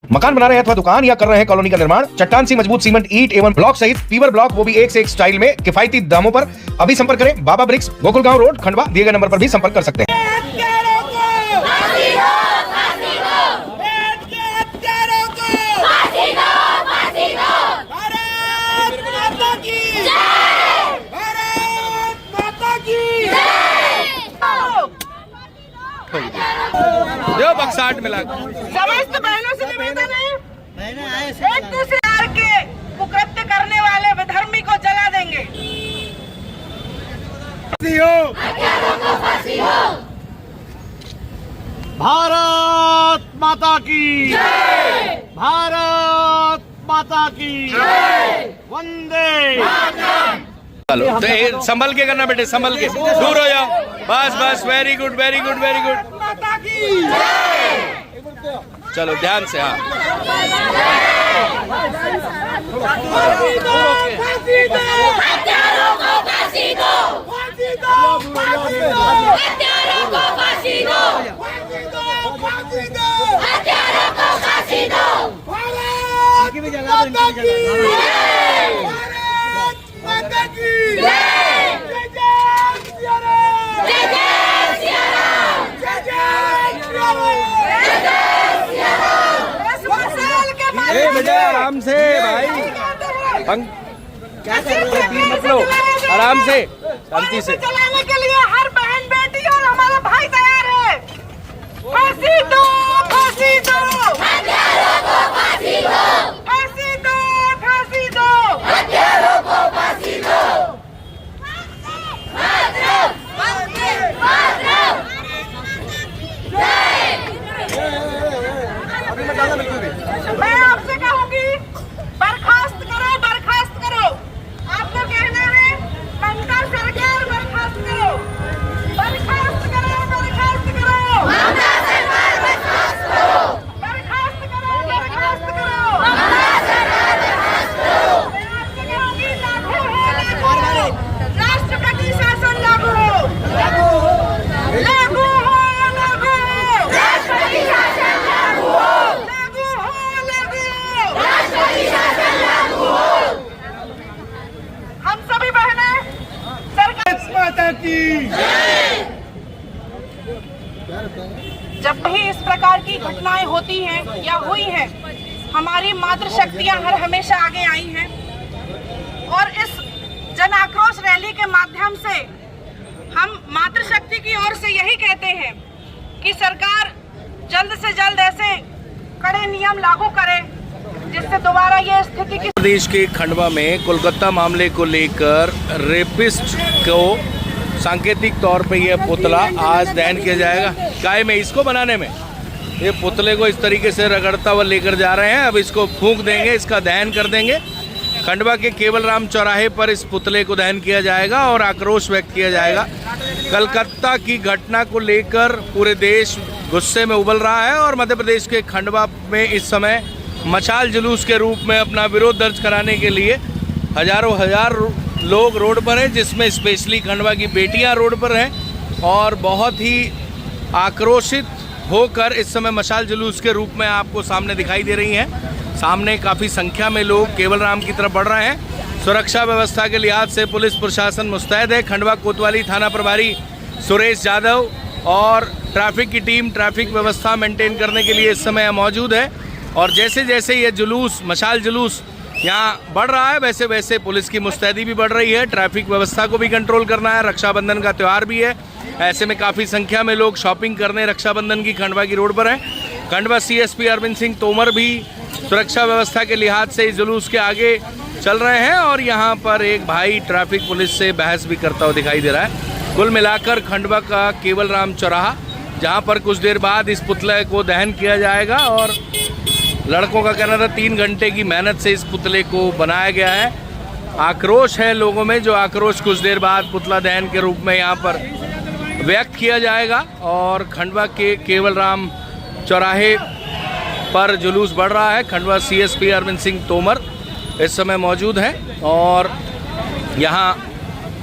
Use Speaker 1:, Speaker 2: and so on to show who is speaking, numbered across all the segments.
Speaker 1: मकान बना रहे हैं अथवा दुकान या कर रहे हैं कॉलोनी का निर्माण, चट्टान सी मजबूत सीमेंट, ईंट एवं ब्लॉक सहित पीवर ब्लॉक, वो भी एक से एक स्टाइल में किफायती दामों पर अभी संपर्क करें। बाबा ब्रिक्स, गोकुलगांव रोड, खंडवा। दिए गए नंबर पर भी संपर्क कर सकते हैं।
Speaker 2: जो बक्साट मिला
Speaker 3: समस्त बहनों से निवेदन है, एक दूसरे के कुकृत्य करने वाले विधर्मी को जला देंगे।
Speaker 4: भारत माता की जय, भारत माता की जय, वंदे।
Speaker 2: चलो तो संभल के करना बेटे, संभल के, दूर हो जाओ, बस बस, very good very good very good.
Speaker 3: माता की जय।
Speaker 2: चलो ध्यान से, हाँ।
Speaker 3: फांसी दो, फांसी दो, हत्यारों को फांसी दो, फांसी दो, फांसी दो, हत्यारों को फांसी दो, फांसी दो, फांसी दो, हत्यारों को फांसी दो। भारत माता की जय, भारत माता की जय, जय जय सिया राम, जय जय सिया राम, जय जय सिया राम, जय जय सिया राम। इस मसाल के माध्यम
Speaker 2: बेटे आराम से भाई, क्या कर रहे हो, मत लो, आराम से, शांति से।
Speaker 3: चलाने के लिए हर बहन बेटी और हमारा भाई तैयार है। फांसी दो, फांसी दो, हत्यारों को फांसी दो, फांसी दो, फांसी दो, हत्यारों को फांसी दो। मैं आपसे कहूंगी, बर्खास्त करो, बर्खास्त करो। आपको कहना है ममता सरकार बर्खास्त करो, बर्खास्त करो, बर्खास्त करो, ममता सरकार बर्खास्त करो, बर्खास्त करो, बर्खास्त करो, ममता सरकार बर्खास्त करो। मैं आपसे कहूंगी, लागू हो, लागू हो, राष्ट्रपति शासन लागू हो, लागू हो, लागू हो, लागू हो, राष्ट्रपति शासन लागू हो, लागू हो, लागू हो, राष्ट्रपति शासन लागू हो। हम सभी बहनें सरकार
Speaker 4: माता की
Speaker 3: जब भी इस प्रकार की घटनाएं होती हैं या हुई हैं, हमारी मातृशक्तियां हर हमेशा आगे आई हैं और इस जन आक्रोश रैली के माध्यम से हम मातृशक्ति की ओर से यही कहते हैं कि सरकार जल्द से जल्द ऐसे कड़े नियम लागू करे जिससे दोबारा ये स्थिति की।
Speaker 2: प्रदेश के खंडवा में कोलकाता मामले को लेकर रेपिस्ट को सांकेतिक तौर पे यह पुतला आज दहन किया जाएगा। काय में इसको बनाने में ये पुतले को इस तरीके से रगड़ता हुआ लेकर जा रहे हैं। अब इसको फूंक देंगे, इसका दहन कर देंगे। खंडवा के केवल राम चौराहे पर इस पुतले को दहन किया जाएगा और आक्रोश व्यक्त किया जाएगा। कलकत्ता की घटना को लेकर पूरे देश गुस्से में उबल रहा है और मध्य प्रदेश के खंडवा में इस समय मशाल जुलूस के रूप में अपना विरोध दर्ज कराने के लिए हजारों हजार लोग रोड पर हैं, जिसमें स्पेशली खंडवा की बेटियां रोड पर हैं और बहुत ही आक्रोशित होकर इस समय मशाल जुलूस के रूप में आपको सामने दिखाई दे रही हैं। सामने काफ़ी संख्या में लोग केवल राम की तरफ बढ़ रहे हैं। सुरक्षा व्यवस्था के लिहाज से पुलिस प्रशासन मुस्तैद है। खंडवा कोतवाली थाना प्रभारी सुरेश यादव और ट्रैफिक की टीम ट्रैफिक व्यवस्था मेंटेन करने के लिए इस समय मौजूद है और जैसे जैसे ये जुलूस, मशाल जुलूस यहाँ बढ़ रहा है, वैसे वैसे पुलिस की मुस्तैदी भी बढ़ रही है। ट्रैफिक व्यवस्था को भी कंट्रोल करना है। रक्षाबंधन का त्यौहार भी है, ऐसे में काफ़ी संख्या में लोग शॉपिंग करने रक्षाबंधन की खंडवा की रोड पर हैं। खंडवा सीएसपी अरविंद सिंह तोमर भी सुरक्षा व्यवस्था के लिहाज से इस जुलूस के आगे चल रहे हैं और यहाँ पर एक भाई ट्रैफिक पुलिस से बहस भी करता हुआ दिखाई दे रहा है। कुल मिलाकर खंडवा का केवल राम चौराहा, जहाँ पर कुछ देर बाद इस पुतले को दहन किया जाएगा और लड़कों का कहना था 3 घंटे की मेहनत से इस पुतले को बनाया गया है। आक्रोश है लोगों में, जो आक्रोश कुछ देर बाद पुतला दहन के रूप में यहाँ पर व्यक्त किया जाएगा और खंडवा के केवल राम चौराहे पर जुलूस बढ़ रहा है। खंडवा सीएसपी अरविंद सिंह तोमर इस समय मौजूद हैं और यहाँ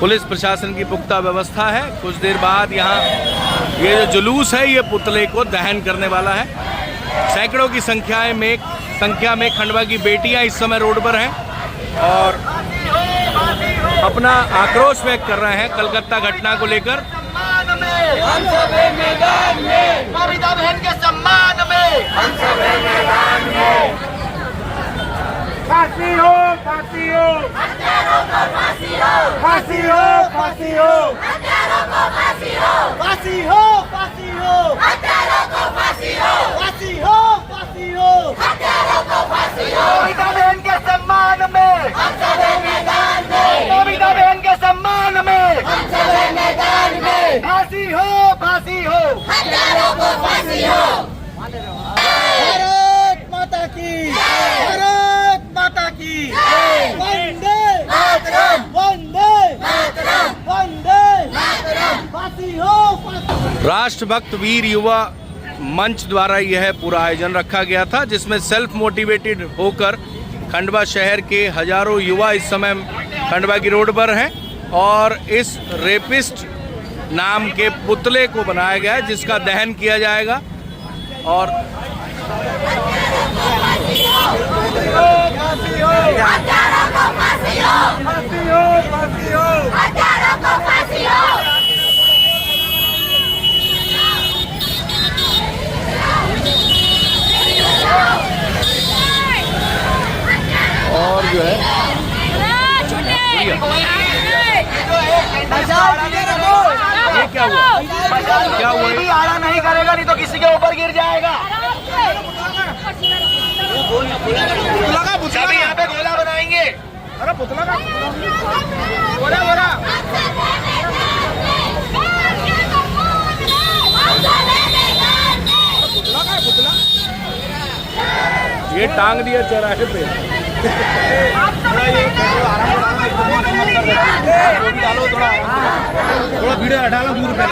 Speaker 2: पुलिस प्रशासन की पुख्ता व्यवस्था है। कुछ देर बाद यहाँ ये जो जुलूस है ये पुतले को दहन करने वाला है सैकड़ों की संख्या में खंडवा की बेटियां इस समय रोड पर हैं और अपना आक्रोश व्यक्त कर रहे हैं कलकत्ता घटना को लेकर।
Speaker 4: हम सब मैदान में, ममता बहन के सम्मान में, हम सब मैदान में। फांसी हो, फांसी हो, हत्यारों को फांसी हो, फांसी हो, फांसी हो, हत्यारों को फांसी हो, फांसी हो, फांसी हो, हत्यारों को फांसी हो, फांसी हो, फांसी हो, हत्यारों को फांसी हो। ममता बहन के सम्मान में, हम सब मैदान में, ममता बहन के सम्मान में, हम सब मैदान में। फांसी हो, फांसी हो, हत्यारों को फांसी हो। भारत माता की, भारत माता की, वंदे मातरम, वंदे मातरम, वंदे मातरम। फांसी हो, फांसी।
Speaker 2: राष्ट्रभक्त वीर युवा मंच द्वारा यह पूरा आयोजन रखा गया था, जिसमें सेल्फ मोटिवेटेड होकर खंडवा शहर के हजारों युवा इस समय खंडवा की रोड पर हैं और इस रेपिस्ट नाम के पुतले को बनाया गया है जिसका दहन किया जाएगा। और और जो है ये क्या हुआ, क्या हुआ?
Speaker 4: कोई भी आड़ा नहीं करेगा, नहीं तो किसी के ऊपर गिर जाएगा। अभी यहाँ पे गोला बनाएंगे। अरे पुतला का बोला बोला। पुतला
Speaker 2: ये टांग दिया चौराहे पे।
Speaker 4: थोड़ा वीडियो हटा लो, दूर पे।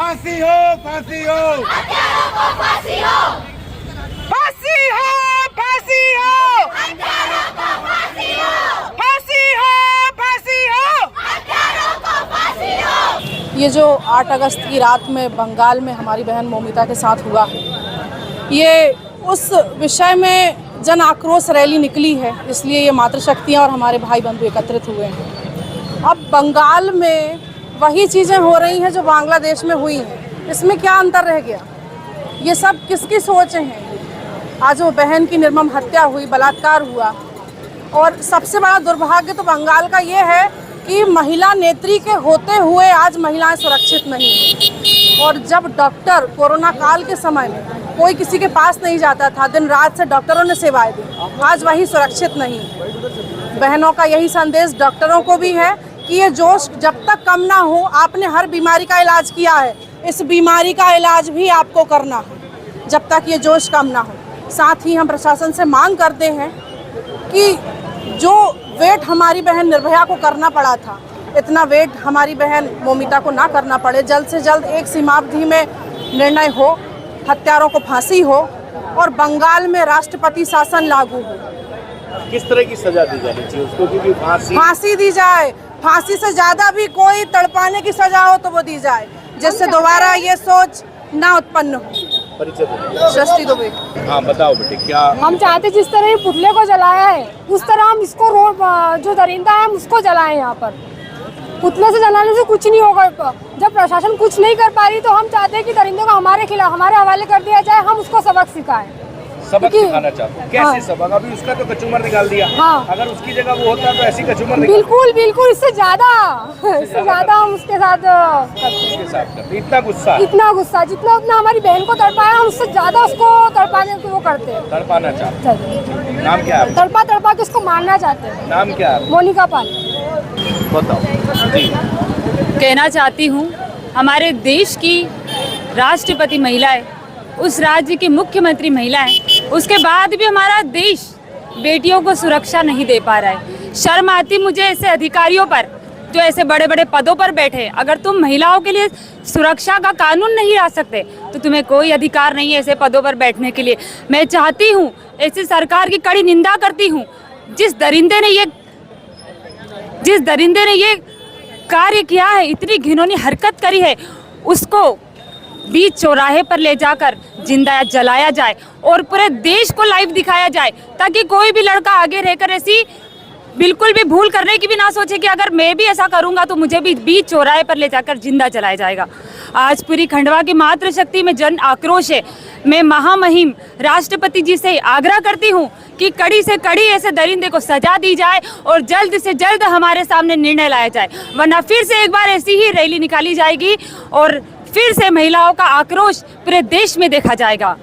Speaker 4: फांसी हो, फांसी हो,
Speaker 3: हत्यारों को फांसी हो, फांसी हो, फांसी हो, हत्यारों को फांसी हो, फांसी हो, फांसी हो, हत्यारों को फांसी हो।
Speaker 5: ये जो 8 अगस्त की रात में बंगाल में हमारी बहन मौमिता के साथ हुआ, ये उस विषय में जन आक्रोश रैली निकली है, इसलिए ये मातृशक्तियाँ और हमारे भाई बंधु एकत्रित हुए हैं। अब बंगाल में वही चीज़ें हो रही हैं जो बांग्लादेश में हुई हैं, इसमें क्या अंतर रह गया? ये सब किसकी सोच हैं? आज वो बहन की निर्मम हत्या हुई, बलात्कार हुआ, और सबसे बड़ा दुर्भाग्य तो बंगाल का ये है कि महिला नेत्री के होते हुए आज महिलाएं सुरक्षित नहीं हैं। और जब डॉक्टर कोरोना काल के समय में कोई किसी के पास नहीं जाता था, दिन रात से डॉक्टरों ने सेवाएं दी, आज वही सुरक्षित नहीं है। बहनों का यही संदेश डॉक्टरों को भी है कि ये जोश जब तक कम ना हो, आपने हर बीमारी का इलाज किया है, इस बीमारी का इलाज भी आपको करना है जब तक ये जोश कम ना हो। साथ ही हम प्रशासन से मांग करते हैं कि जो वेट हमारी बहन निर्भया को करना पड़ा था, इतना वेट हमारी बहन मौमिता को ना करना पड़े। जल्द से जल्द एक सीमावधि में निर्णय हो, हत्यारों को फांसी हो और बंगाल में राष्ट्रपति शासन लागू हो।
Speaker 2: किस तरह की सजा दी जानी चाहिए उसको? क्योंकि
Speaker 5: फांसी दी जाए, फांसी से ज्यादा भी कोई तड़पाने की सजा हो तो वो दी जाए, जिससे दोबारा ये सोच ना उत्पन्न हो। सृष्टि दुबे।
Speaker 2: हाँ बताओ बेटे, क्या
Speaker 6: हम चाहते जिस तरह पुतले को जलाया है उस तरह हम इसको जो दरिंदा है हम उसको जलाएं। यहाँ पर पुतले से जलाने से कुछ नहीं होगा। जब प्रशासन कुछ नहीं कर पा रही तो हम चाहते हैं कि दरिंदों को हमारे खिलाफ, हमारे हवाले कर दिया जाए, हम उसको सबक सिखाएं।
Speaker 2: सबक सिखाना चाहते हैं? कैसे सबक? अभी उसका तो कचूमर निकाल दिया।
Speaker 6: हाँ।
Speaker 2: अगर उसकी जगह वो होता तो ऐसी कचूमर
Speaker 6: बिल्कुल बिल्कुल, इससे ज्यादा हम उसके साथ
Speaker 2: इतना गुस्सा,
Speaker 6: जितना उतना हमारी बहन को तड़पाया, हम उससे ज्यादा उसको तड़पाने को वो करते हैं,
Speaker 2: तड़पाना चाहते हैं। नाम क्या है?
Speaker 6: तड़पा के उसको मारना चाहते हैं।
Speaker 2: नाम क्या है?
Speaker 6: मोनिका पाल।
Speaker 2: बताओ जी।
Speaker 7: कहना चाहती हूँ, हमारे देश की राष्ट्रपति महिलाएं, उस राज्य की मुख्यमंत्री महिलाएं, उसके बाद भी हमारा देश बेटियों को सुरक्षा नहीं दे पा रहा है। शर्म आती मुझे ऐसे अधिकारियों पर जो ऐसे बड़े बड़े पदों पर बैठे, अगर तुम महिलाओं के लिए सुरक्षा का कानून नहीं ला सकते तो तुम्हें कोई अधिकार नहीं है ऐसे पदों पर बैठने के लिए। मैं चाहती हूँ, ऐसी सरकार की कड़ी निंदा करती हूँ, जिस दरिंदे ने ये कार्य किया है, इतनी घिनौनी हरकत करी है, उसको बीच चौराहे पर ले जाकर जिंदा जलाया जाए और पूरे देश को लाइव दिखाया जाए, ताकि कोई भी लड़का आगे रहकर ऐसी बिल्कुल भी भूल करने की भी ना सोचे कि अगर मैं भी ऐसा करूंगा तो मुझे भी बीच चौराहे पर ले जाकर जिंदा जलाया जाएगा। आज पूरी खंडवा की मातृशक्ति में जन आक्रोश है। मैं महामहिम राष्ट्रपति जी से आग्रह करती हूं कि कड़ी से कड़ी ऐसे दरिंदे को सजा दी जाए और जल्द से जल्द हमारे सामने निर्णय लाया जाए, वरना फिर से एक बार ऐसी ही रैली निकाली जाएगी और फिर से महिलाओं का आक्रोश पूरे देश में देखा जाएगा।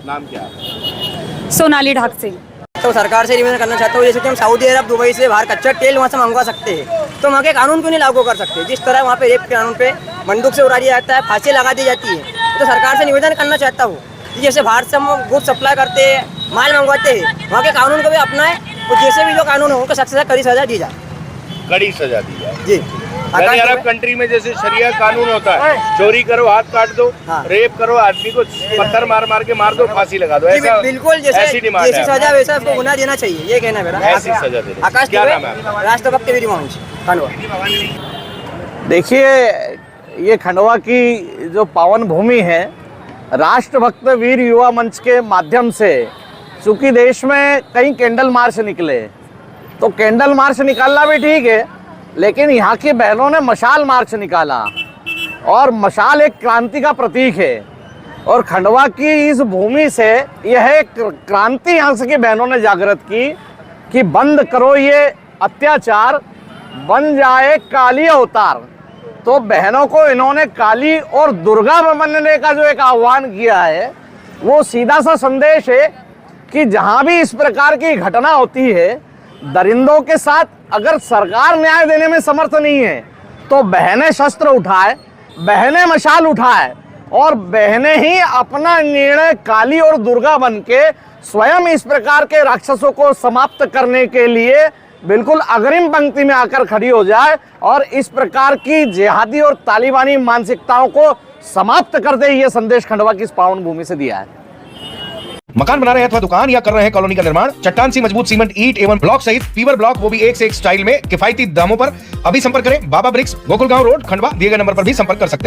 Speaker 2: नाम क्या है?
Speaker 7: सोनाली ढाक सिंह।
Speaker 8: तो सरकार से निवेदन करना चाहता हूँ, जैसे कि हम सऊदी अरब, दुबई से बाहर कच्चा तेल वहाँ से मंगवा सकते हैं, तो वहाँ के कानून क्यों नहीं लागू कर सकते? जिस तरह वहाँ पे रेप के कानून पे बंदूक से उड़ा दिया जाता है, फांसी लगा दी जाती है, तो सरकार से निवेदन करना चाहता हूँ कि जैसे बाहर से हम गुड सप्लाई करते हैं, माल मंगवाते हैं, वहाँ के कानून को भी अपनाएं और जैसे भी जो कानून हो उनको सख्त से कड़ी सजा दी जाए।
Speaker 2: कड़ी सजा दी जाए
Speaker 8: जी।
Speaker 2: यानी अरब कंट्री में जैसे शरिया कानून होता है, चोरी करो हाथ काट दो,
Speaker 8: हाँ।
Speaker 2: रेप करो आदमी को पत्थर मार मार के मार दो, फांसी लगा दो,
Speaker 8: जी,
Speaker 2: ऐसा
Speaker 8: बिल्कुल
Speaker 2: ऐसी डिमांड
Speaker 8: जैसी
Speaker 2: है
Speaker 8: सजा वैसा उसको गुनाह देना चाहिए, ये कहना है मेरा।
Speaker 2: ऐसी सजा दे।
Speaker 8: आकाश
Speaker 2: क्या
Speaker 8: दुबे,
Speaker 2: नाम है आपका?
Speaker 8: राष्ट्रभक्त वीर मंच, खंडवा।
Speaker 9: देखिए, ये खंडवा की जो पावन भूमि है, राष्ट्रभक्त वीर युवा मंच के माध्यम से, चूंकि देश में कई कैंडल मार्च निकले, तो कैंडल मार्च निकालना भी ठीक है, लेकिन यहाँ की बहनों ने मशाल मार्च निकाला और मशाल एक क्रांति का प्रतीक है। और खंडवा की इस भूमि से यह एक क्रांति यहाँ से की बहनों ने जागृत की कि बंद करो ये अत्याचार, बन जाए काली अवतार। तो बहनों को इन्होंने काली और दुर्गा बनने का जो एक आह्वान किया है, वो सीधा सा संदेश है कि जहाँ भी इस प्रकार की घटना होती है, दरिंदों के साथ अगर सरकार न्याय देने में समर्थ नहीं है, तो बहनें शस्त्र उठाए, बहनें मशाल उठाए और बहनें ही अपना निर्णय काली और दुर्गा बन के स्वयं इस प्रकार के राक्षसों को समाप्त करने के लिए बिल्कुल अग्रिम पंक्ति में आकर खड़ी हो जाए और इस प्रकार की जिहादी और तालिबानी मानसिकताओं को समाप्त कर दे। ये संदेश खंडवा की इस पावन भूमि से दिया है।
Speaker 1: मकान बना रहे हैं अथवा दुकान या कर रहे हैं कॉलोनी का निर्माण, चट्टान सी मजबूत सीमेंट, ईंट एवं ब्लॉक सहित पीवर ब्लॉक, वो भी एक से एक स्टाइल में किफायती दामों पर अभी संपर्क करें। बाबा ब्रिक्स, गोकुलगांव रोड, खंडवा। दिए गए नंबर पर भी संपर्क कर सकते हैं।